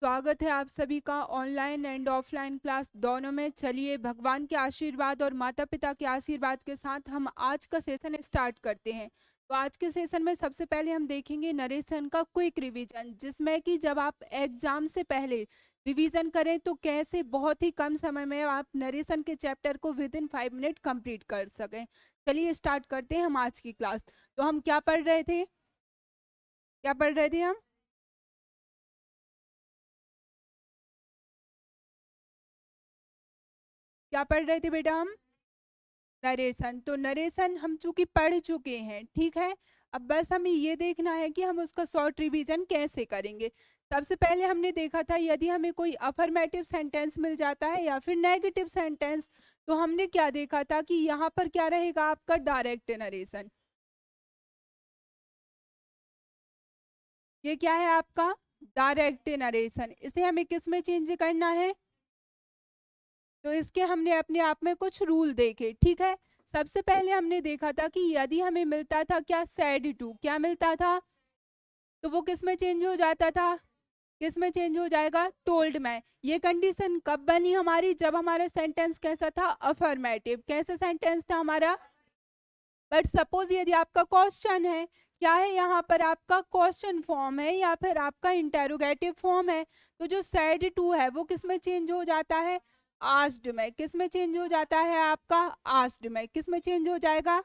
स्वागत है आप सभी का ऑनलाइन एंड ऑफलाइन क्लास दोनों में। चलिए भगवान के आशीर्वाद और माता पिता के आशीर्वाद के साथ हम आज का सेशन स्टार्ट करते हैं। तो आज के सेशन में सबसे पहले हम देखेंगे नरेशन का क्विक रिवीजन, जिसमें कि जब आप एग्जाम से पहले रिवीजन करें तो कैसे बहुत ही कम समय में आप नरेशन के चैप्टर को विद इन 5 मिनट कंप्लीट कर सकें। चलिए स्टार्ट करते हैं हम आज की क्लास। तो हम क्या पढ़ रहे थे हम क्या पढ़ रहे थे बेटा? हम नरेशन। तो नरेशन हम चूंकि पढ़ चुके हैं, ठीक है। अब बस हमें ये देखना है कि हम उसका शॉर्ट रिवीजन कैसे करेंगे। सबसे पहले हमने देखा था यदि हमें कोई अफर्मेटिव सेंटेंस मिल जाता है या फिर नेगेटिव सेंटेंस, तो हमने क्या देखा था कि यहाँ पर क्या रहेगा आपका डायरेक्ट नरेशन। ये क्या है आपका डायरेक्ट नरेशन। इसे हमें किस में चेंज करना है? तो इसके हमने अपने आप में कुछ रूल देखे, ठीक है। सबसे पहले हमने देखा था कि यदि हमें मिलता था क्या सैड टू, क्या मिलता था, तो वो किस में चेंज हो जाता था? किस में चेंज हो जाएगा? टोल्ड में। ये कंडीशन कब बनी हमारी? जब हमारा सेंटेंस कैसा था? अफर्मेटिव। कैसा सेंटेंस था हमारा? बट सपोज यदि आपका क्वेश्चन है, क्या है यहाँ पर आपका क्वेश्चन फॉर्म है या फिर आपका इंटेरोगेटिव फॉर्म है, तो जो सैड टू है वो किस में चेंज हो जाता है? आस्क्ड में। किस में चेंज हो जाता है आपका? आस्क्ड में। किस में चेंज हो जाएगा?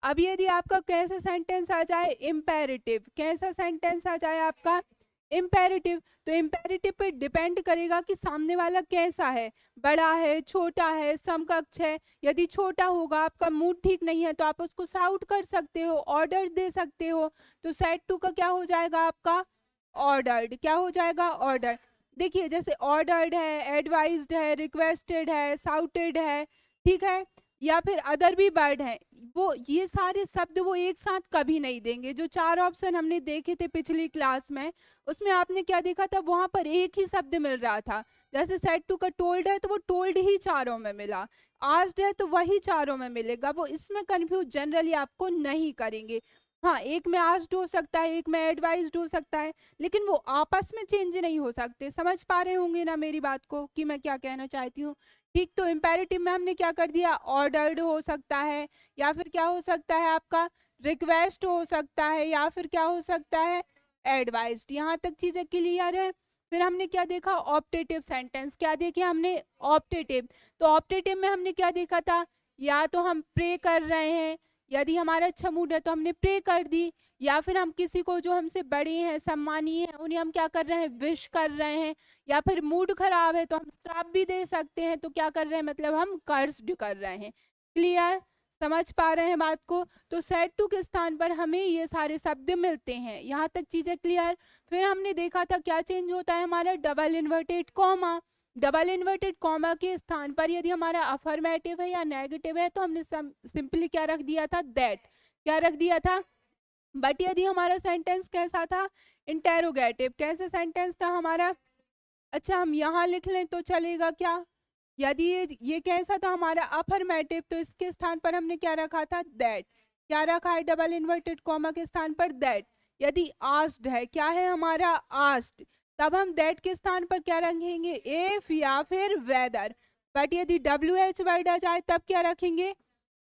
अब यदि आपका कैसा सेंटेंस आ जाए? इम्पेरेटिव। कैसा सेंटेंस आ जाए आपका? इम्पेरेटिव। तो इम्पेरेटिव पे डिपेंड करेगा कि सामने वाला कैसा है, बड़ा है, छोटा है, समकक्ष है। यदि छोटा होगा, आपका मूड ठीक नहीं है, तो आप उसको शाउट कर सकते हो, ऑर्डर दे सकते हो। तो सेड टू का क्या हो जाएगा आपका? ऑर्डर्ड। क्या हो जाएगा? ऑर्डर। देखिए जैसे ऑर्डर्ड है, एडवाइज्ड है, रिक्वेस्टेड है, शाउटेड है, ठीक है, या फिर अदर भी वर्ड है, वो ये सारे शब्द वो एक साथ कभी नहीं देंगे। जो 4 ऑप्शन हमने देखे थे पिछली क्लास में, उसमें आपने क्या देखा था? वहां पर एक ही शब्द मिल रहा था। जैसे सेड टू का टोल्ड है तो वो टोल्ड ही चारों में मिला, आस्क्ड है तो वही चारों में मिलेगा। वो इसमें कंफ्यूज जनरली आपको नहीं करेंगे। हाँ, एक में आस्क्ड हो सकता है, एक में एडवाइज्ड हो सकता है, लेकिन वो आपस में चेंज नहीं हो सकते। समझ पा रहे होंगे ना मेरी बात को कि मैं क्या कहना चाहती हूँ? ठीक। तो इम्पेरेटिव में हमने क्या कर दिया? ऑर्डर्ड हो सकता है, या फिर क्या हो सकता है आपका? रिक्वेस्ट हो सकता है, या फिर क्या हो सकता है? एडवाइज्ड। यहाँ तक चीजें क्लियर है। फिर हमने क्या देखा? Optative sentence. क्या देखे हमने? ऑप्टेटिव। तो ऑप्टेटिव में हमने क्या देखा था? या तो हम प्रे कर रहे हैं, यदि हमारा अच्छा मूड है तो हमने प्रे कर दी, या फिर हम किसी को जो हमसे बड़े हैं, सम्मानीय हैं, उन्हें हम क्या कर रहे हैं? विश कर रहे हैं। या फिर मूड खराब है तो हम श्राप भी दे सकते हैं, तो क्या कर रहे हैं? मतलब हम कर्स्ड कर रहे हैं। क्लियर? समझ पा रहे हैं बात को? तो सेड टू के स्थान पर हमें ये सारे शब्द मिलते हैं। यहाँ तक चीजें क्लियर? फिर हमने देखा था क्या चेंज होता है हमारा? Double inverted comma. Double inverted comma के स्थान पर यदि हमारा अफर्मेटिव है या नेगेटिव है, तो हमने सिंपली क्या रख दिया था? दैट। क्या रख दिया था? बट यदि हमारा सेंटेंस कैसा था? इंटेरोगेटिव। कैसा सेंटेंस था हमारा? अच्छा, हम यहाँ लिख लें तो चलेगा क्या? यदि ये कैसा था हमारा? अफर्मेटिव, तो इसके स्थान पर हमने क्या रखा था? दैट। क्या रखा है डबल इन्वर्टेड कॉमा के स्थान पर? दैट। यदि आस्क्ड है, क्या है हमारा? आस्क्ड, तब हम दैट के स्थान पर क्या रखेंगे? इफ या फिर वेदर। बट यदि डब्ल्यू एच वर्ड आ जाए तब क्या रखेंगे?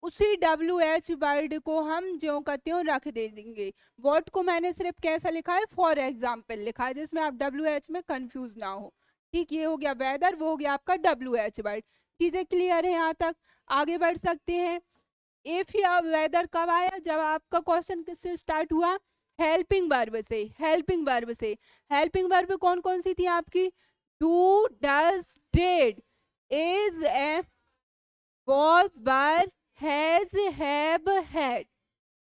उसी डब्ल्यू एच वर्ड को हम ज्यों का त्यों रख दे देंगे। वॉट को मैंने सिर्फ कैसा लिखा है? फॉर एग्जाम्पल लिखा है, जिसमें आप डब्ल्यू एच में कंफ्यूज ना हो। ठीक, ये हो गया वेदर, वो हो गया आपका डब्ल्यू एच वर्ड। चीजें क्लियर है यहाँ तक? आगे बढ़ सकते हैं। इफ या वेदर कब आया? जब आपका क्वेश्चन किससे स्टार्ट हुआ? हेल्पिंग वर्ब से। हेल्पिंग वर्ब से। हेल्पिंग वर्ब कौन कौन सी थी आपकी? Do, does, did, is, was, were, has, have, had,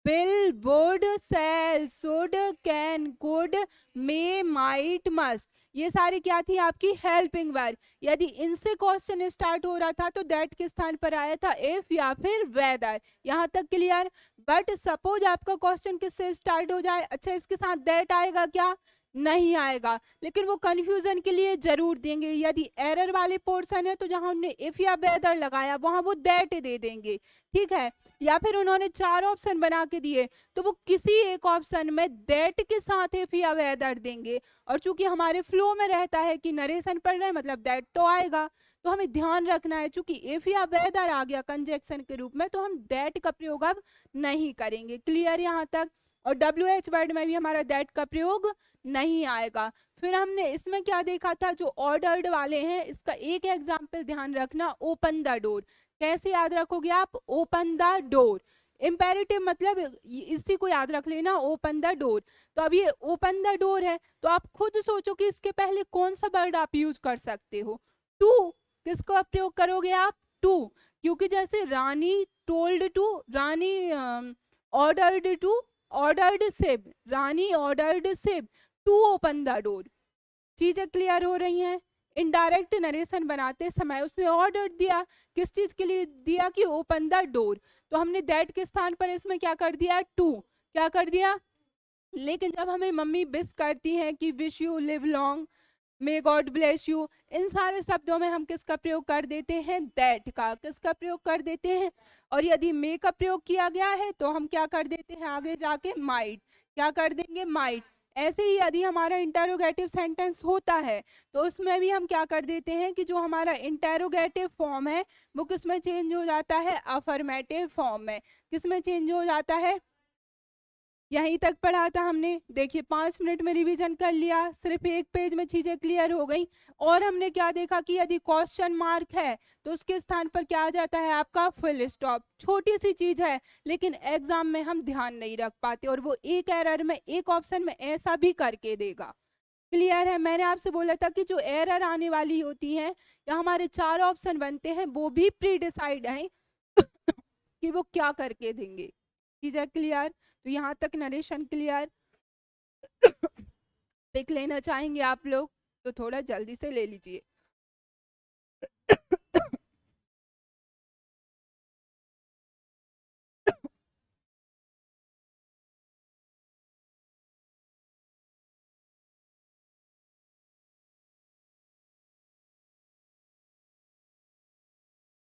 will, would, shall, should, can, could, may, might, must। ये सारी क्या थी आपकी? Helping verb. यदि इनसे क्वेश्चन स्टार्ट हो रहा था तो दैट के स्थान पर आया था इफ या फिर वेदर। यहाँ तक क्लियर? बट सपोज आपका क्वेश्चन किससे स्टार्ट हो जाए? अच्छा, इसके साथ दैट आएगा क्या? नहीं आएगा, लेकिन वो कंफ्यूजन के लिए जरूर देंगे। यदि एरर वाले पोर्शन है तो जहां उन्होंने इफ या वेदर लगाया वहां वो दैट दे देंगे, ठीक है। या फिर उन्होंने 4 ऑप्शन बना के दिए तो वो किसी एक ऑप्शन में दैट के साथ इफ या वेदर देंगे। और चूंकि हमारे फ्लो में रहता है कि नरेशन पढ़ रहे हैं मतलब दैट तो आएगा, तो हमें ध्यान रखना है चूंकि इफ या वेदर आ गया कंजक्शन के रूप में तो हम दैट का प्रयोग अब नहीं करेंगे। क्लियर यहाँ तक? और WH वर्ड में भी हमारा दैट का प्रयोग नहीं आएगा। फिर हमने इसमें क्या देखा था, जो ऑर्डर्ड वाले हैं इसका एक एग्जाम्पल ध्यान रखना, ओपन द डोर। कैसे याद रखोगे आप? Open the door. इम्पेरेटिव मतलब इसी को याद रख लेना, ओपन द डोर। तो अब ये ओपन द डोर है तो आप खुद सोचो कि इसके पहले कौन सा वर्ड आप यूज कर सकते हो। टू, किसका प्रयोग करोगे आप? टू, क्योंकि जैसे Rani told to, Rani ordered to, ordered sip, Rani ordered sip to open the door. चीजें क्लियर हो रही हैं? इनडायरेक्ट नरेशन बनाते समय उसने ऑर्डर दिया, किस चीज के लिए दिया? कि ओपन द डोर। तो हमने दैट के स्थान पर इसमें क्या कर दिया? टू। क्या कर दिया? लेकिन जब हमें मम्मी विश करती हैं कि wish you live long, may God bless you, इन सारे शब्दों में हम किसका प्रयोग कर देते हैं? दैट का। किसका प्रयोग कर देते हैं? और यदि मे का प्रयोग किया गया है तो हम क्या कर देते हैं आगे जाके? माइट। क्या कर देंगे? माइट। ऐसे ही यदि हमारा इंटेरोगेटिव सेंटेंस होता है तो उसमें भी हम क्या कर देते हैं कि जो हमारा इंटेरोगेटिव फॉर्म है वो किसमें चेंज हो जाता है? अफर्मेटिव फॉर्म में। किसमें चेंज हो जाता है? यहीं तक पढ़ा था हमने, देखिए 5 मिनट में रिवीजन कर लिया, सिर्फ एक पेज में चीजें क्लियर हो गई। और हमने क्या देखा कि यदि क्वेश्चन मार्क है तो उसके स्थान पर क्या आ जाता है? आपका फुल स्टॉप। छोटी सी चीज है लेकिन एग्जाम में हम ध्यान नहीं रख पाते और वो एक एरर में एक ऑप्शन में ऐसा भी करके देगा। क्लियर है? मैंने आपसे बोला था कि जो एरर आने वाली होती है या हमारे 4 ऑप्शन बनते हैं वो भी प्री डिसाइड है कि वो क्या करके देंगे। चीजें क्लियर? तो यहाँ तक नरेशन क्लियर? पिक लेना चाहेंगे आप लोग तो थोड़ा जल्दी से ले लीजिए।